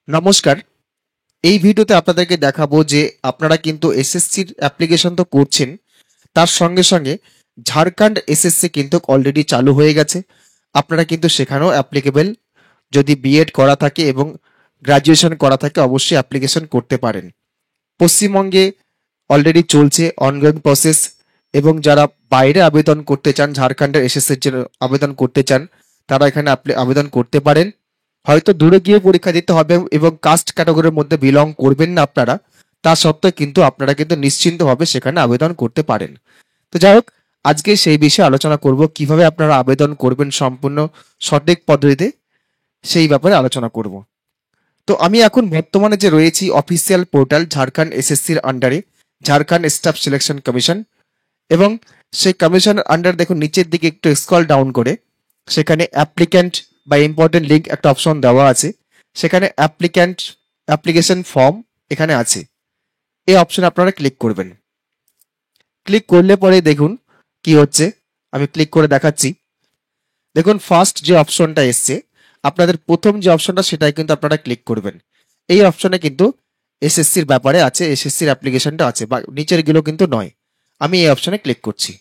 নমস্কার। এই ভিডিওতে আপনাদেরকে দেখাবো যে আপনারা কিন্তু এসএসসির অ্যাপ্লিকেশন তো করছেন, তার সঙ্গে সঙ্গে ঝাড়খণ্ড এসএসসি কিন্তু অলরেডি চালু হয়ে গেছে। আপনারা কিন্তু সেখানেও অ্যাপ্লিকেবল, যদি বিএড করা থাকে এবং গ্র্যাজুয়েশন করা থাকে অবশ্যই অ্যাপ্লিকেশন করতে পারেন। পশ্চিমবঙ্গে অলরেডি চলছে অনগোয়িং প্রসেস, এবং যারা বাইরে আবেদন করতে চান, ঝাড়খণ্ডের এসএসসির জন্য আবেদন করতে চান, তারা এখানে আবেদন করতে পারেন। হয়তো দূরে গিয়ে পরীক্ষা দিতে হবে এবং কাস্ট ক্যাটাগরির মধ্যে বিলং করবেন না আপনারা, তা সত্ত্বেও কিন্তু আপনারা কিন্তু নিশ্চিন্তভাবে সেখানে আবেদন করতে পারেন। তো যাই হোক, আজকে সেই বিষয়ে আলোচনা করব, কিভাবে আপনারা আবেদন করবেন সম্পূর্ণ সঠিক পদ্ধতিতে, সেই ব্যাপারে আলোচনা করব। তো আমি এখন বর্তমানে যে রয়েছি অফিসিয়াল পোর্টাল ঝাড়খণ্ড এসএসসির আন্ডারে, ঝাড়খণ্ড স্টাফ সিলেকশন কমিশন, এবং সেই কমিশনের আন্ডার দেখুন নিচের দিকে একটু স্ক্রল ডাউন করে সেখানে অ্যাপ্লিক্যান্ট বা ইম্পর্টেন্ট লিঙ্ক একটা অপশন দেওয়া আছে। সেখানে অ্যাপ্লিকেশন ফর্ম এখানে আছে, এই অপশনে আপনারা ক্লিক করবেন। ক্লিক করলে পরে দেখুন কি হচ্ছে, আমি ক্লিক করে দেখাচ্ছি। দেখুন ফার্স্ট যে অপশনটা এসছে, আপনাদের প্রথম যে অপশনটা সেটাই কিন্তু আপনারা ক্লিক করবেন। এই অপশনে কিন্তু এসএসসির ব্যাপারে আছে, এসএসসির অ্যাপ্লিকেশনটা আছে, বা নিচের গুলো কিন্তু নয়। আমি এই অপশনে ক্লিক করছি।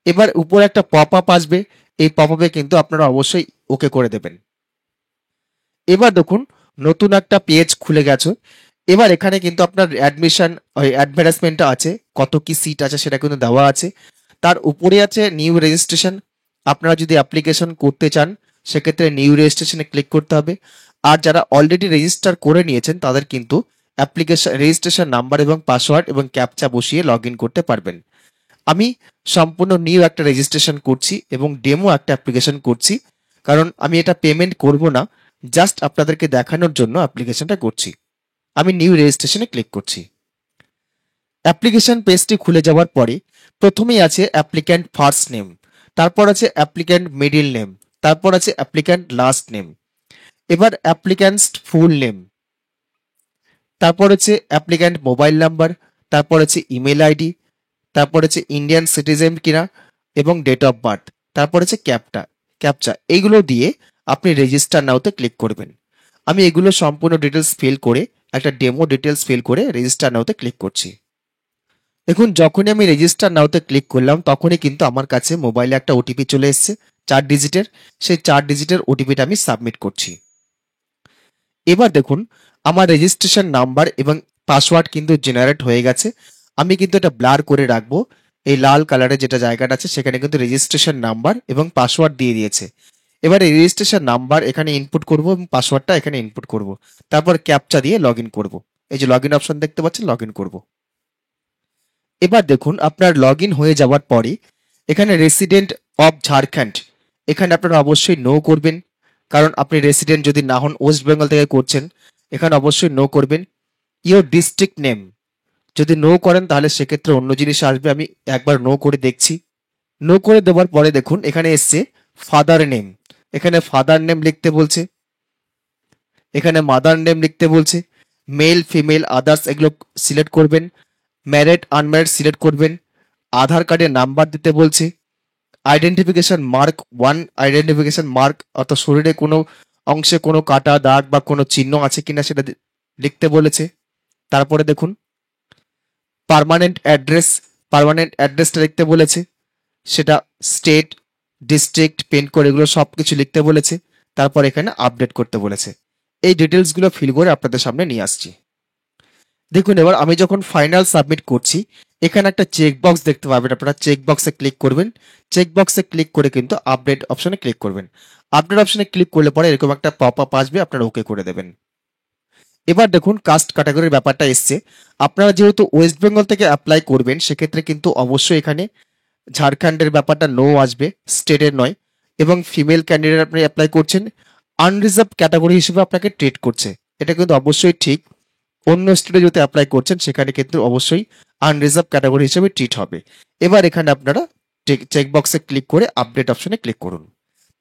এবার উপরে একটা পপ আপ আসবে, এই পপ আপে কিন্তু আপনারা অবশ্যই ওকে করে দেবেন। এবার দেখুন নতুন একটা পেজ খুলে গেছে। এবার এখানে কিন্তু আপনার অ্যাডমিশন অ্যাডভার্টাইজমেন্টটা আছে, কত কি সিট আছে সেটা কিন্তু দেওয়া আছে। তার উপরে আছে নিউ রেজিস্ট্রেশন। আপনারা যদি অ্যাপ্লিকেশন করতে চান সেক্ষেত্রে নিউ রেজিস্ট্রেশনে ক্লিক করতে হবে। আর যারা অলরেডি রেজিস্টার করে নিয়েছেন তাদের কিন্তু অ্যাপ্লিকেশন রেজিস্ট্রেশন নাম্বার এবং পাসওয়ার্ড এবং ক্যাপচা বসিয়ে লগ ইন করতে পারবেন। আমি সম্পূর্ণ নিউ একটা রেজিস্ট্রেশন করছি এবং ডেমো একটা অ্যাপ্লিকেশন করছি, কারণ আমি এটা পেমেন্ট করব না, জাস্ট আপনাদেরকে দেখানোর জন্য অ্যাপ্লিকেশনটা করছি। আমি নিউ রেজিস্ট্রেশনে ক্লিক করছি। অ্যাপ্লিকেশন পেজটি খুলে যাওয়ার পরে প্রথমেই আছে অ্যাপ্লিক্যান্ট ফার্স্ট নেম, তারপর আছে অ্যাপ্লিক্যান্ট মিডিল নেম, তারপর আছে অ্যাপ্লিক্যান্ট লাস্ট নেম, এবার অ্যাপ্লিক্যান্টস ফুল নেম, তারপর হচ্ছে অ্যাপ্লিক্যান্ট মোবাইল নাম্বার, তারপর হচ্ছে ইমেল আইডি, তারপর হচ্ছে ইন্ডিয়ান সিটিজেন কিনা এবং ডেট অফ বার্থ, তারপর হচ্ছে ক্যাপচা। এইগুলো দিয়ে আপনি রেজিস্টার নাওতে ক্লিক করবেন। আমি এগুলো সম্পূর্ণ ডিটেলস ফিল করে, একটা ডেমো ডিটেলস ফিল করে রেজিস্টার নাওতে ক্লিক করছি। দেখুন যখনই আমি রেজিস্টার নাওতে ক্লিক করলাম তখনই কিন্তু আমার কাছে মোবাইলে একটা ওটিপি চলে এসেছে 4 ডিজিটের। সেই 4 ডিজিটের ওটিপিটা আমি সাবমিট করছি। এবার দেখুন আমার রেজিস্ট্রেশন নাম্বার এবং পাসওয়ার্ড কিন্তু জেনারেট হয়ে গেছে। আমি কিন্তু এটা ব্লার করে রাখবো। এই লাল কালারের যেটা জায়গাটা আছে সেখানে কিন্তু রেজিস্ট্রেশন নাম্বার এবং পাসওয়ার্ড দিয়ে দিয়েছে। এবারে রেজিস্ট্রেশন নাম্বার এখানে ইনপুট করব এবং পাসওয়ার্ডটা এখানে ইনপুট করব। তারপর ক্যাপচা দিয়ে লগ ইন করবো। এই যে লগ ইন অপশন দেখতে পাচ্ছেন, লগ ইন করবো। এবার দেখুন আপনার লগ ইন হয়ে যাওয়ার পরে এখানে রেসিডেন্ট অফ ঝাড়খণ্ড, এখানে আপনারা অবশ্যই নো করবেন, কারণ আপনি রেসিডেন্ট যদি না হন, ওয়েস্ট বেঙ্গল থেকে করছেন, এখানে অবশ্যই নো করবেন। ইয়োর ডিস্ট্রিক্ট নেম যদি নো করেন তাহলে সেক্ষেত্রে অন্য জিনিস আসবে, আমি একবার নো করে দেখছি। নো করে দেওয়ার পরে দেখুন এখানে এসছে ফাদার নেম, এখানে ফাদার নেম লিখতে বলছে, এখানে মাদার নেম লিখতে বলছে, মেল ফিমেল আদার্স এগুলো সিলেক্ট করবেন, ম্যারিড আনম্যারিড সিলেক্ট করবেন, আধার কার্ডের নাম্বার দিতে বলছে, আইডেন্টিফিকেশন মার্ক 1 আইডেন্টিফিকেশন মার্ক অর্থাৎ শরীরে কোনো অংশে কোনো কাটা দাগ বা কোনো চিহ্ন আছে কিনা সেটা লিখতে বলেছে। তারপরে দেখুন পার্মানেন্ট অ্যাড্রেসটা লিখতে বলেছে, সেটা স্টেট, ডিস্ট্রিক্ট, পিনকোড এগুলো সব কিছু লিখতে বলেছে। তারপর এখানে আপডেট করতে বলেছে। এই ডিটেলসগুলো ফিল করে আপনাদের সামনে নিয়ে আসছি। দেখুন এবার আমি যখন ফাইনাল সাবমিট করছি এখানে একটা চেক বক্স দেখতে পাবেন, আপনারা চেক বক্সে ক্লিক করবেন। চেক বক্সে ক্লিক করে কিন্তু আপডেট অপশনে ক্লিক করবেন। আপডেট অপশনে ক্লিক করলে পরে এরকম একটা পপ আপ আসবে, আপনারা ওকে করে দেবেন। এবার দেখুন কাস্ট ক্যাটাগরির ব্যাপারটা এসছে। আপনারা যেহেতু ওয়েস্ট বেঙ্গল থেকে অ্যাপ্লাই করবেন সেক্ষেত্রে কিন্তু অবশ্যই এখানে ঝাড়খণ্ডের ব্যাপারটা নো আসবে, স্টেটের নয়। এবং ফিমেল ক্যান্ডিডেট আপনি অ্যাপ্লাই করছেন, আনরিজার্ভ ক্যাটাগরি হিসেবে আপনাকে ট্রিট করছে, এটা কিন্তু অবশ্যই ঠিক। অন্য স্টেটে যদি অ্যাপ্লাই করছেন সেখানে কিন্তু অবশ্যই আনরিজার্ভ ক্যাটাগরি হিসেবে ট্রিট হবে। এবার এখানে আপনারা চেক বক্সে ক্লিক করে আপডেট অপশনে ক্লিক করুন।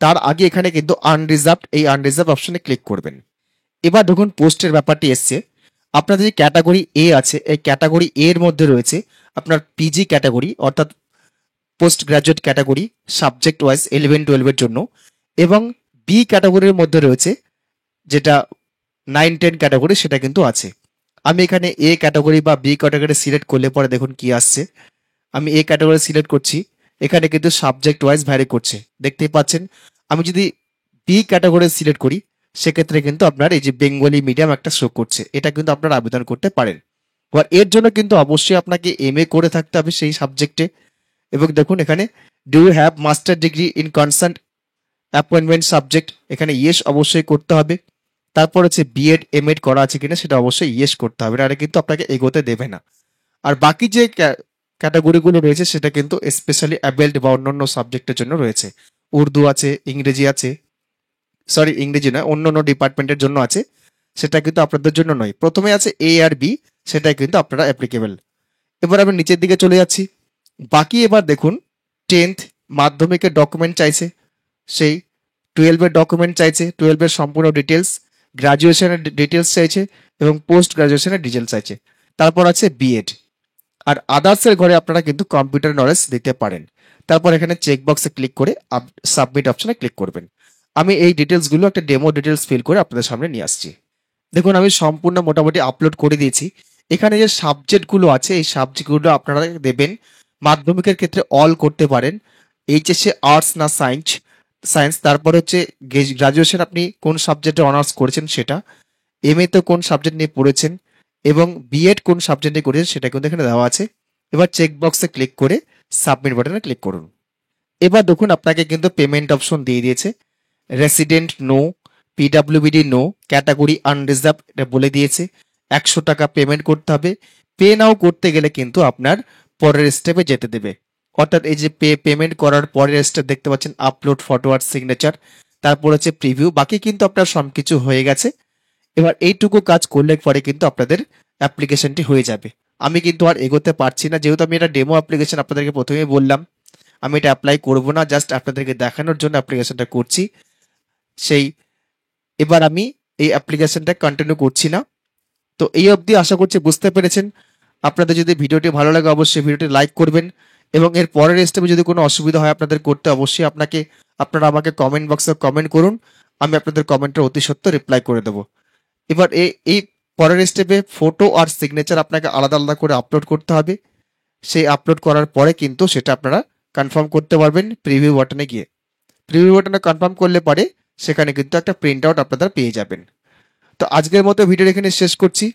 তার আগে এখানে কিন্তু আনরিজার্ভ অপশনে ক্লিক করবেন। এবার দেখুন পোস্টের ব্যাপারটি এসছে। আপনাদের যে ক্যাটাগরি এ আছে এই ক্যাটাগরি এর মধ্যে রয়েছে আপনার পিজি ক্যাটাগরি অর্থাৎ post graduate category subject wise 11-12 এর জন্য, এবং বি ক্যাটাগরির মধ্যে রয়েছে যেটা 9-10 ক্যাটাগরি সেটা কিন্তু আছে। আমি এখানে এ ক্যাটাগরি বা বি ক্যাটাগরি সিলেক্ট করলে পরে দেখুন কি আসছে। আমি এ ক্যাটাগরি সিলেক্ট করছি, এখানে কিন্তু সাবজেক্ট ওয়াইজ ভ্যারি করছে, দেখতেই পাচ্ছেন। আমি যদি বি ক্যাটাগরি সিলেক্ট করি, সেক্ষেত্রে কিন্তু আপনার এই যে বেঙ্গলি মিডিয়াম একটা শো করছে, এটা কিন্তু আপনারা আবেদন করতে পারেন। এবার এর জন্য কিন্তু অবশ্যই আপনাকে এমএ করে থাকতে হবে সেই সাবজেক্টে। এবং দেখুন এখানে, do you have master degree in concern appointment subject, এখানে ইয়েস অবশ্যই করতে হবে। তারপর হচ্ছে বিএড এমএড করা আছে কিনা সেটা অবশ্যই ইয়েস করতে হবে, নাহলে কিন্তু আপনাকে এগোতে দেবে না। আর বাকি যে ক্যাটাগরিগুলো রয়েছে সেটা কিন্তু স্পেশালি অ্যাবেল্ড বা অন্যান্য সাবজেক্টের জন্য রয়েছে। উর্দু আছে, ইংরেজি আছে, সরি ইংরেজি নয়, অন্য অন্য ডিপার্টমেন্টের জন্য আছে, সেটা কিন্তু আপনাদের জন্য নয়। প্রথমে আছে এ আর বি, সেটা কিন্তু আপনারা অ্যাপ্লিকেবল। এবার আমি নিচের দিকে চলে যাচ্ছি। বাকি এবার দেখুন, 10th মাধ্যমিকের ডকুমেন্ট চাইছে, সেই 12-এর ডকুমেন্ট চাইছে, 12-এর সম্পূর্ণ ডিটেলস, গ্রাজুয়েশনের ডিটেলস চাইছে এবং পোস্ট গ্রাজুয়েশনের ডিটেলস চাইছে। তারপর আছে বিএড। আর আদার্সের ঘরে আপনারা কিন্তু কম্পিউটার নলেজ দিতে পারেন। তারপর এখানে চেকবক্সে ক্লিক করে সাবমিট অপশনে ক্লিক করবেন। আমি এই ডিটেলসগুলো একটা ডেমো ডিটেলস ফিল করে আপনাদের সামনে নিয়ে আসছি। দেখুন আমি সম্পূর্ণ মোটামুটি আপলোড করে দিয়েছি। এখানে যে সাবজেক্টগুলো আছে এই সাবজেক্টগুলো আপনারা দেবেন। মাধ্যমিকের ক্ষেত্রে অল করতে পারেন, এইচএসে আর্টস না সায়েন্স, সায়েন্স। তারপর হচ্ছে গ্রাজুয়েশন আপনি কোন সাবজেক্টে অনার্স করেছেন সেটা, এমএ তো কোন সাবজেক্ট নিয়ে পড়েছেন, এবং বিএড কোন সাবজেক্টে করেছেন সেটা কিন্তু এখানে দেওয়া আছে। এবার চেক বক্সে ক্লিক করে সাবমিট বাটনে ক্লিক করুন। এবার দেখুন আপনাকে কিন্তু পেমেন্ট অপশন দিয়ে দিয়েছে। Resident no, পিডাব্লিউবিডি no, category unreserved এটা বলে দিয়েছে। 100 টাকা পেমেন্ট করতে হবে। পে নাও করতে গেলে কিন্তু আপনার পরের স্টেপে যেতে দেবে। অর্থাৎ এই যে পেমেন্ট করার পরের স্টেপ দেখতে পাচ্ছেন, আপলোড ফটো আর সিগনেচার, তারপর হচ্ছে প্রিভিউ। বাকি কিন্তু আপনার সব কিছু হয়ে গেছে। এবার এইটুকু কাজ করলে পরে কিন্তু আপনাদের অ্যাপ্লিকেশনটি হয়ে যাবে। আমি কিন্তু আর এগোতে পারছি না, যেহেতু আমি এটা ডেমো অ্যাপ্লিকেশন আপনাদেরকে প্রথমেই বললাম। আমি এটা অ্যাপ্লাই করব না, জাস্ট আপনাদেরকে দেখানোর জন্য অ্যাপ্লিকেশনটা করছি। সেই এবার আমি এই অ্যাপ্লিকেশনটা কন্টিনিউ করছি না। তো এই অবধি আশা করছি বুঝতে পেরেছেন। আপনাদের যদি ভিডিওটি ভালো লাগে অবশ্যই ভিডিওটি লাইক করবেন, এবং এর পরের স্টেপে যদি কোনো অসুবিধা হয় আপনাদের করতে, অবশ্যই আপনারা আমাকে কমেন্ট বক্সে কমেন্ট করুন। আমি আপনাদের কমেন্টের অতি সত্ত্বর রিপ্লাই করে দেবো। এবার এই পরের স্টেপে ফটো আর সিগনেচার আপনাকে আলাদা আলাদা করে আপলোড করতে হবে। সেই আপলোড করার পরে কিন্তু সেটা আপনারা কনফার্ম করতে পারবেন প্রিভিউ বাটনে গিয়ে। প্রিভিউ বাটনে কনফার্ম করলে পরে সেখানে কিন্তু একটা প্রিন্ট আউট আপনারা পেয়ে যাবেন। তো আজকের মতো ভিডিও এখানে শেষ করছি।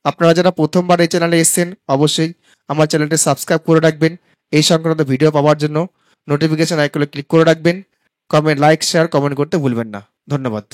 আপনারা যারা প্রথমবার এই চ্যানেলে এসেছেন অবশ্যই আমার চ্যানেলটি সাবস্ক্রাইব করে রাখবেন। এই সংক্রান্ত ভিডিও পাওয়ার জন্য নোটিফিকেশন আইকনে ক্লিক করে রাখবেন। কমেন্ট, লাইক, শেয়ার, কমেন্ট করতে ভুলবেন না। ধন্যবাদ।